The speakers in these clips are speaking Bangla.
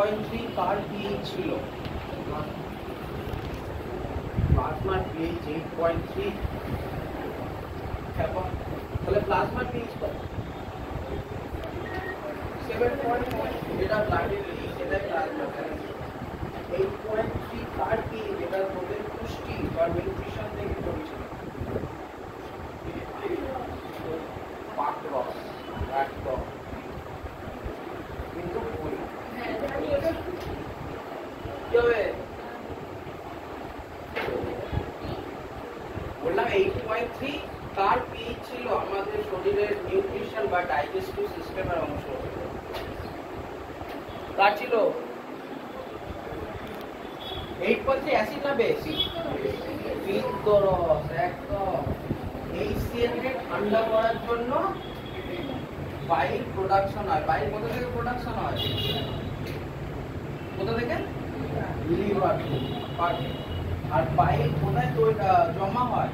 8.3 কার পিএইচ ছিল, প্লাজমার পিএইচ 8.3, তাহলে প্লাজমার পিএইচ কত? 7.1, এটা ব্লাডের পিএইচ, এটা প্লাজমা। 8.3 কার পিএইচ, এটা তোদের পুষ্টি বা নিউট্রিশন থেকে পড়ছিল। পাকরস একদম কিন্তু ভুল। কি হবে? বললাম 8.3 কার পিএইচ ছিল আমাদের শরীরের নিউট্রিশন বা ডাইজেস্টিভ সিস্টেমের অংশ। কার ছিল? 8.3 অ্যাসিড না বেস? পিত্তরস একদম। HCl কে ঠান্ডা করার জন্য বাইল প্রোডাকশন হয়। বাইল কোথা থেকে প্রোডাকশন হয়? কোথা থেকে? লিভার থেকে। আর বাইল কোথায় জমা হয়?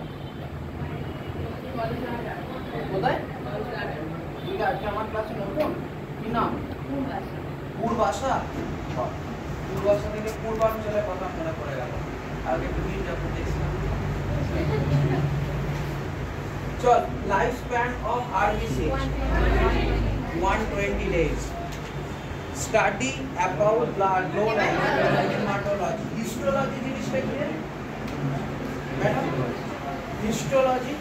কোথায়? তুই আজকে আমার ক্লাসে নতুন, কি নাম? পূর্বাশা। পূর্বাশা থেকে পূর্বাঞ্চলের কথা মনে পড়ে গেল। আগে তুমি যখন দেখছিলাম। চল, life span of RBC 120 days. Study about blood known as hematology. Histology জিনিসটা কি রে ম্যাডাম? হিস্টোলজি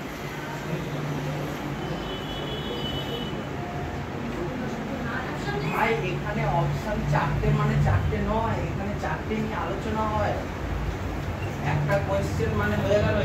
ভাই, এখানে অপশন চারটে মানে চারটে নয়, এখানে চারটে নিয়ে আলোচনা হয়। একটা কোয়েশ্চেন মানে হয়ে গেল